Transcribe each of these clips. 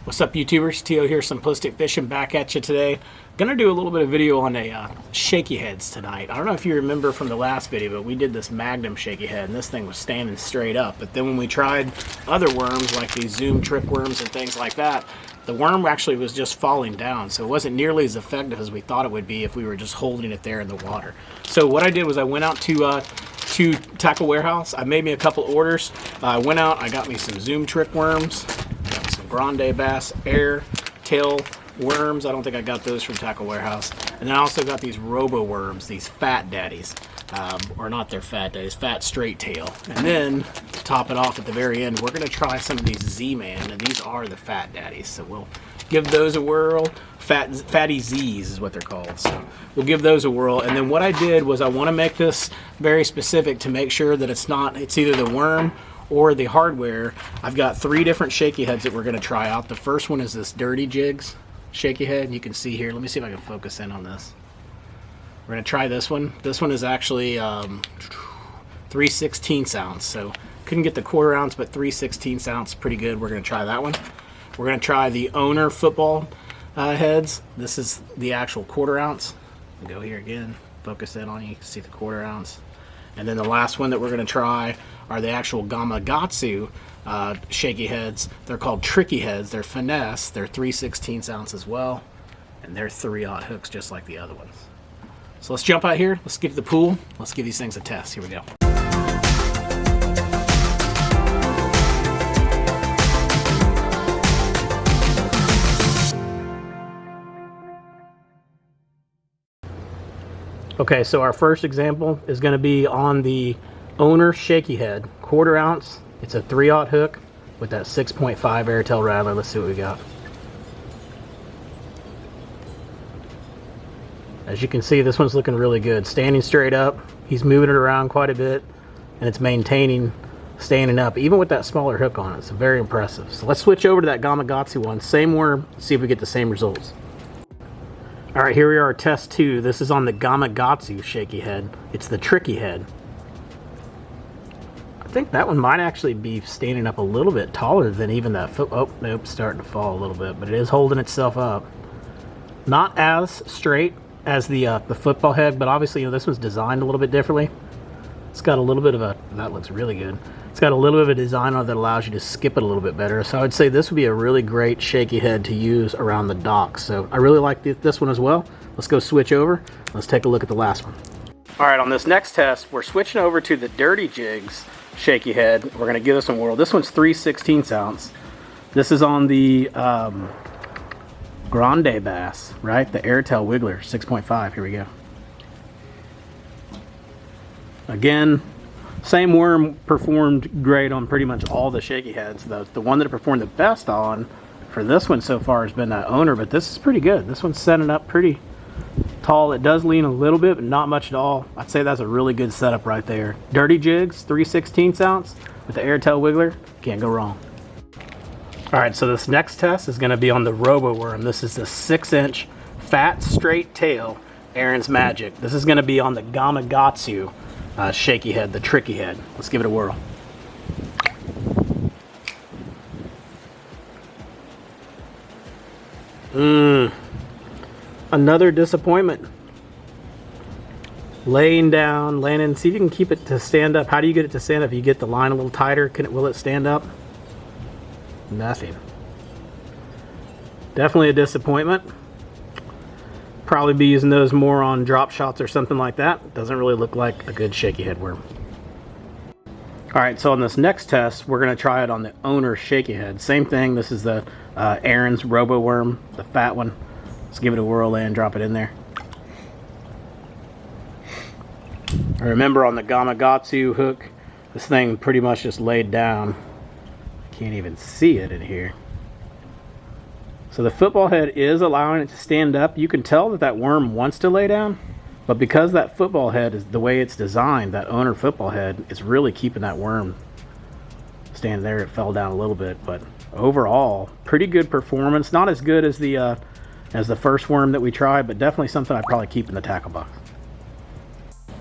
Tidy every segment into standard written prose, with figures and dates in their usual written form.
What's up, YouTubers? Tio here, Simplistic Fishing, back at you today. Gonna do a little bit of video on a shaky heads tonight. I don't know if you remember from the last video, but we did this Magnum shaky head, and this thing was standing straight up. But then when we tried other worms, like these Zoom trick worms and things like that, the worm actually was just falling down, so it wasn't nearly as effective as we thought it would be if we were just holding it there in the water. So what I did was I went out to Tackle Warehouse. I made me a couple orders. I went out, I got me some Zoom trick worms, grande bass air tail worms. I don't think I got those from Tackle Warehouse. And then I also got these robo worms, these fat daddies, or not, they're fat daddies, fat straight tail. And then to top it off at the very end, we're going to try some of these Z-Man, and these are the fat daddies, so we'll give those a whirl. Fatty Z's is what they're called, so we'll give those a whirl. And then what I did was I want to make this very specific to make sure that it's either the worm or the hardware. I've got 3 different shaky heads that we're going to try out. The first one is this Dirty Jigs shaky head. You can see here, let me see if I can focus in on this. We're going to try this one. This one is actually 3/16 ounce, so couldn't get the 1/4 ounce, but 3/16 ounce, pretty good. We're going to try that one. We're going to try the Owner football heads. This is the actual 1/4 ounce. Go here again, focus in on you can see the 1/4 ounce. And then the last one that we're going to try are the actual Gamakatsu shaky heads. They're called tricky heads. They're finesse. They're 3/16 ounce as well. And they're 3/0 hooks just like the other ones. So let's jump out here. Let's get to the pool. Let's give these things a test. Here we go. Okay, so our first example is going to be on the Owner shaky head, 1/4 ounce. It's a 3/0 hook with that 6.5 airtail rattler. Let's see what we got. As you can see, this one's looking really good. Standing straight up, he's moving it around quite a bit, and it's maintaining standing up, even with that smaller hook on it. It's very impressive. So let's switch over to that Gamakatsu one. Same worm, see if we get the same results. All right, here we are, test 2. This is on the Gamakatsu shaky head. It's the tricky head. I think that one might actually be standing up a little bit taller than even that foot. Oh, nope, starting to fall a little bit, but it is holding itself up. Not as straight as the football head, but obviously, you know, this one's designed a little bit differently. It's got a little bit of a, that looks really good. It's got a little bit of a design on it that allows you to skip it a little bit better. So I would say this would be a really great shaky head to use around the docks. So I really like this one as well. Let's go switch over. Let's take a look at the last one. All right, on this next test, we're switching over to the Dirty Jigs shaky head. We're going to give this one a whirl. This one's 3/16 ounce. This is on the grande bass, right? The airtail wiggler, 6.5. Here we go. Again, same worm performed great on pretty much all the shaky heads. The one that it performed the best on for this one so far has been that Owner, but this is pretty good. This one's setting up pretty tall. It does lean a little bit, but not much at all. I'd say that's a really good setup right there. Dirty Jigs, 3/16 ounce with the airtail wiggler. Can't go wrong. All right, so this next test is going to be on the robo worm. This is the 6-inch fat straight tail Aaron's Magic. This is going to be on the Gamakatsu shaky head, the tricky head. Let's give it a whirl. Another disappointment. Laying down, landing. See if you can keep it to stand up. How do you get it to stand up? If you get the line a little tighter, will it stand up? Nothing. Definitely a disappointment. Probably be using those more on drop shots or something like that. Doesn't really look like a good shaky head worm. All right, so on this next test, we're going to try it on the Owner shaky head. Same thing. This is the Aaron's robo worm, the fat one. Let's give it a whirl and drop it in there. Remember, on the Gamakatsu hook, this thing pretty much just laid down. Can't even see it in here. So the football head is allowing it to stand up. You can tell that that worm wants to lay down, but because that football head is the way it's designed, that Owner football head, it's really keeping that worm standing there. It fell down a little bit, but overall, pretty good performance. Not as good as the first worm that we tried, but definitely something I'd probably keep in the tackle box.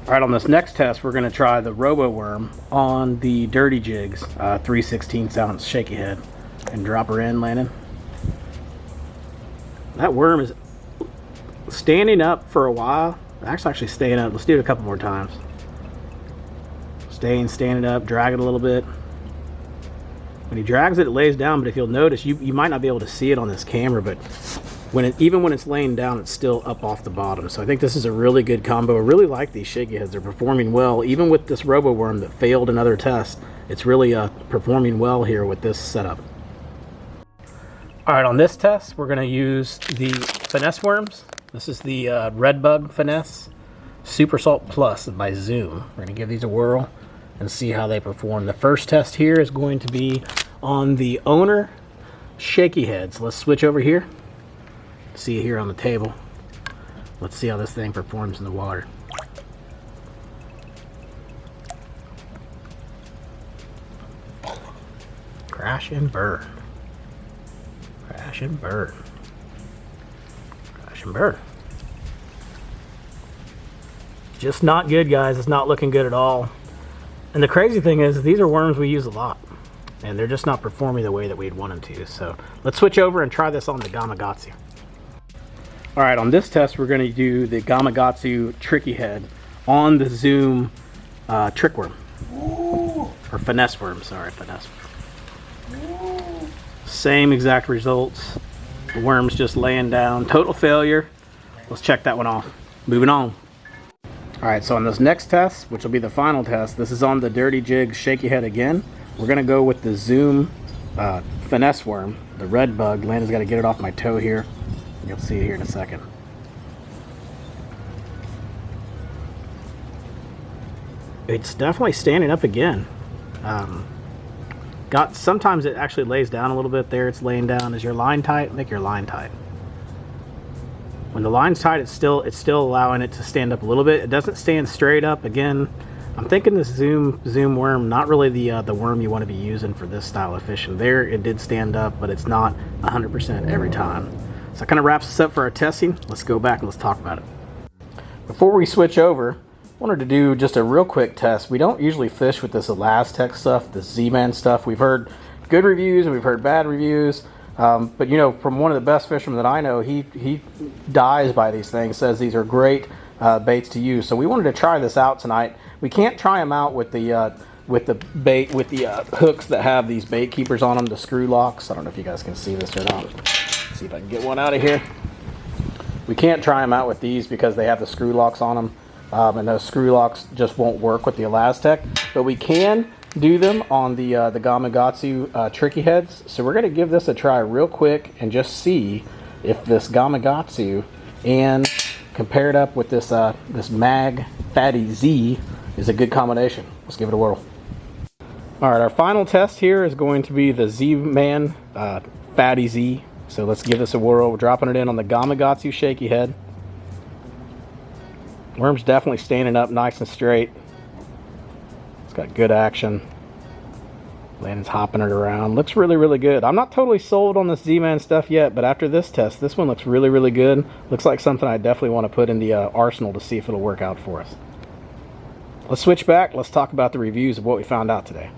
All right, on this next test, we're going to try the robo worm on the Dirty Jigs 3/16 ounce shaky head, and drop her in, Landon. That worm is standing up for a while. Actually staying up. Let's do it a couple more times. Standing up, drag it a little bit. When he drags it, it lays down, but if you'll notice, you might not be able to see it on this camera, but even when it's laying down, it's still up off the bottom. So I think this is a really good combo. I really like these shaky heads. They're performing well. Even with this robo worm that failed another test, it's really performing well here with this setup. All right, on this test, we're going to use the finesse worms. This is the Red Bug Finesse Super Salt Plus by Zoom. We're going to give these a whirl and see how they perform. The first test here is going to be on the owner shaky heads. Let's switch over here. See it here on the table. Let's see how this thing performs in the water. Crash and burn. Crash and burn. Crash and burn. Just not good, guys. It's not looking good at all. And the crazy thing is, these are worms we use a lot, and they're just not performing the way that we'd want them to. So let's switch over and try this on the Gamakatsu. All right, on this test, we're going to do the Gamakatsu tricky head on the Zoom trick worm. Or finesse worm, sorry, finesse worm. Same exact results. The worm's just laying down. Total failure. Let's check that one off. Moving on. All right, so on this next test, which will be the final test, this is on the Dirty Jig shaky head again. We're gonna go with the Zoom finesse worm, the Red Bug. Landon's gotta get it off my toe here. You'll see it here in a second. It's definitely standing up again. Sometimes it actually lays down a little bit there. It's laying down. Is your line tight? Make your line tight. When the line's tight, it's still allowing it to stand up a little bit. It doesn't stand straight up. Again, I'm thinking this Zoom worm, not really the worm you want to be using for this style of fishing. There, it did stand up, but it's not 100% every time. So that kind of wraps us up for our testing. Let's go back and let's talk about it. Before we switch over, I wanted to do just a real quick test. We don't usually fish with this Elastec stuff, the Z-Man stuff. We've heard good reviews and we've heard bad reviews. But you know, from one of the best fishermen that I know, he dies by these things, says these are great baits to use. So we wanted to try this out tonight. We can't try them out with the hooks that have these bait keepers on them, the screw locks. I don't know if you guys can see this or not. Let's see if I can get one out of here. We can't try them out with these because they have the screw locks on them, and those screw locks just won't work with the Elastec. But we can do them on the Gamakatsu tricky heads. So we're going to give this a try real quick and just see if this Gamakatsu and compare it up with this this Mag Fatty Z is a good combination. Let's give it a whirl. All right, our final test here is going to be the Z-Man Fatty Z. So let's give this a whirl. We're dropping it in on the Gamakatsu shaky head. Worm's definitely standing up nice and straight. Got good action. Landon's hopping it around. Looks really, really good. I'm not totally sold on this Z-Man stuff yet, but after this test, this one looks really, really good. Looks like something I definitely want to put in the arsenal to see if it'll work out for us. Let's switch back. Let's talk about the reviews of what we found out today.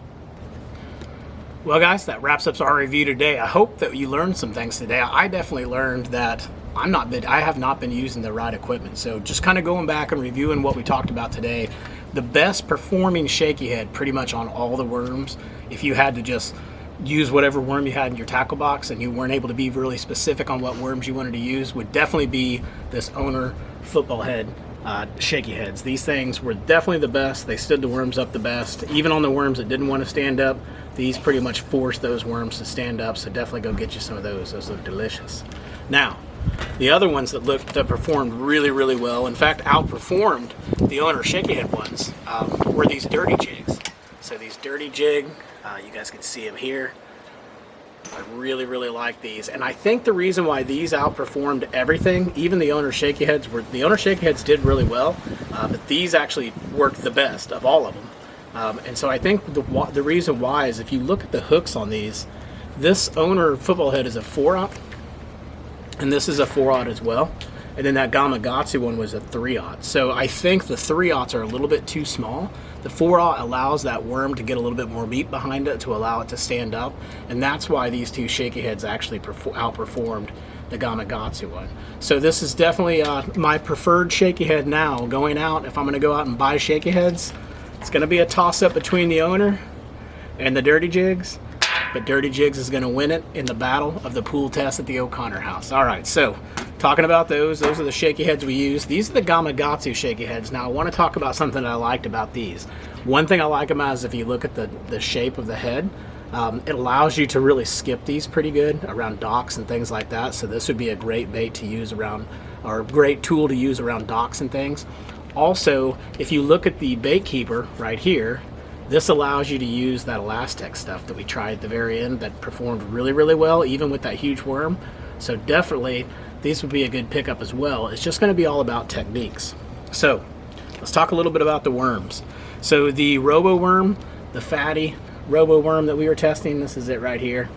Well, guys, that wraps up our review today. I hope that you learned some things today. I definitely learned that I have not been using the right equipment. So just kind of going back and reviewing what we talked about today. The best performing shaky head pretty much on all the worms, if you had to just use whatever worm you had in your tackle box and you weren't able to be really specific on what worms you wanted to use, would definitely be this owner football head shaky heads. These things were definitely the best. They stood the worms up the best. Even on the worms that didn't want to stand up, these pretty much forced those worms to stand up. So definitely go get you some of those. Those look delicious. Now, the other ones that performed really, really well, in fact, outperformed the owner shaky head ones, were these dirty jigs. So these dirty jig, you guys can see them here. I really, really like these. And I think the reason why these outperformed everything, even the owner shaky heads, did really well, but these actually worked the best of all of them. And so I think the reason why is if you look at the hooks on these, this owner football head is a 4-aught. And this is a 4-aught as well. And then that Gamakatsu one was a 3-aught. So I think the 3-aughts are a little bit too small. The The 4/0 allows that worm to get a little bit more meat behind it to allow it to stand up, and that's why these two shaky heads actually outperformed the Gamakatsu one. So this is definitely my preferred shaky head now. Going out, if I'm going to go out and buy shaky heads, it's going to be a toss-up between the owner and the Dirty Jigs, but Dirty Jigs is going to win it in the battle of the pool test at the O'Connor house. All right, so talking about those are the shaky heads we use. These are the Gamakatsu shaky heads. Now I want to talk about something that I liked about these. One thing I like about is if you look at the shape of the head, it allows you to really skip these pretty good around docks and things like that. So this would be a great bait to use around, or a great tool to use around docks and things. Also, if you look at the bait keeper right here, this allows you to use that Elastec stuff that we tried at the very end that performed really, really well, even with that huge worm. So definitely, these would be a good pickup as well. It's just going to be all about techniques. So let's talk a little bit about the worms. So the Robo Worm, the fatty Robo Worm that we were testing, this is it right here.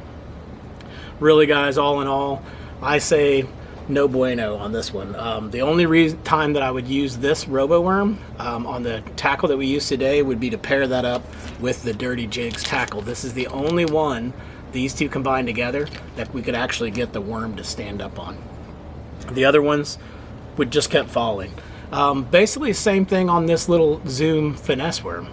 Really, guys, all in all, I say no bueno on this one. The only time that I would use this Robo Worm on the tackle that we use today would be to pair that up with the Dirty Jigs tackle. This is the only one, these two combined together, that we could actually get the worm to stand up on. The other ones would just kept falling. Basically same thing on this little Zoom finesse worm.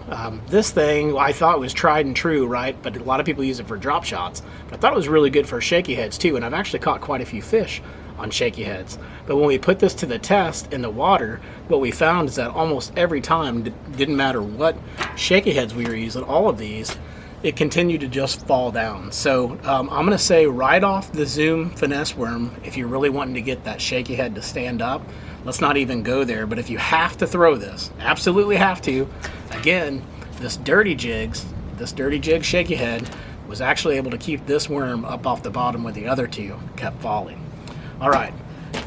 This thing I thought was tried and true, right? But a lot of people use it for drop shots. But I thought it was really good for shaky heads too, and I've actually caught quite a few fish on shaky heads. But when we put this to the test in the water, what we found is that almost every time, didn't matter what shaky heads we were using, all of these, it continued to just fall down. So I'm going to say right off the Zoom finesse worm, if you're really wanting to get that shaky head to stand up, let's not even go there. But if you have to throw this, absolutely have to, again, this Dirty Jig shaky head was actually able to keep this worm up off the bottom where the other two kept falling. All right,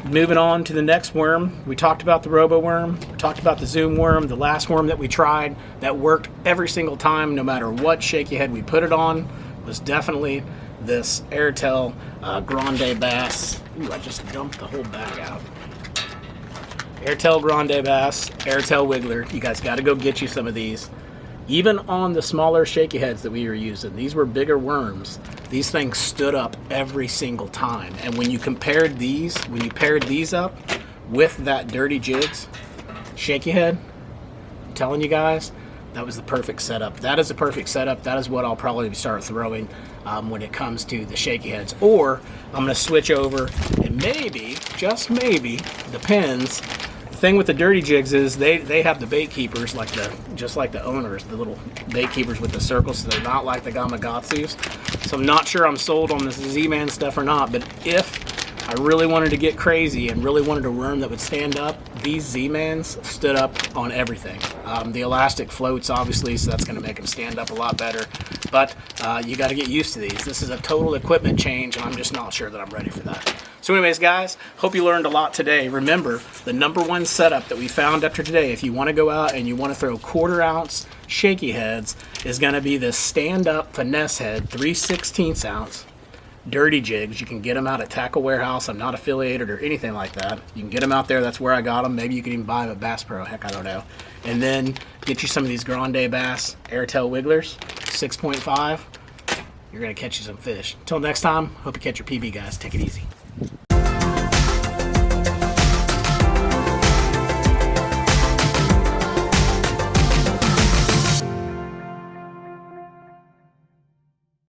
moving on to the next worm. We talked about the Robo Worm, we talked about the Zoom worm, the last worm that we tried that worked every single time, no matter what shaky head we put it on, was definitely this Airtel Grande Bass. Ooh, I just dumped the whole bag out. Airtel Grande Bass, Airtel Wiggler. You guys got to go get you some of these. Even on the smaller shaky heads that we were using, these were bigger worms. These things stood up every single time. And when you compared these, when you paired these up with that Dirty Jigs shaky head, I'm telling you guys, that was the perfect setup. That is the perfect setup. That is what I'll probably start throwing when it comes to the shaky heads. Or I'm going to switch over and maybe, just maybe, depends. The thing with the Dirty Jigs is they have the bait keepers just like the owners, the little bait keepers with the circles, so they're not like the Gamakatsus. So I'm not sure I'm sold on this Z-Man stuff or not, but if I really wanted to get crazy and really wanted a worm that would stand up, these Z-Mans stood up on everything. The elastic floats, obviously, so that's going to make them stand up a lot better. But you got to get used to these. This is a total equipment change, and I'm just not sure that I'm ready for that. So anyways, guys, hope you learned a lot today. Remember, the #1 setup that we found after today, if you want to go out and you want to throw 1/4 ounce shaky heads, is going to be this stand-up finesse head, 3/16 ounce. Dirty Jigs. You can get them out at Tackle Warehouse. I'm not affiliated or anything like that. You can get them out there. That's where I got them. Maybe you can even buy them at Bass Pro. Heck, I don't know. And then get you some of these Grande Bass Airtel Wigglers, 6.5. You're going to catch you some fish. Until next time, hope you catch your PB, guys. Take it easy.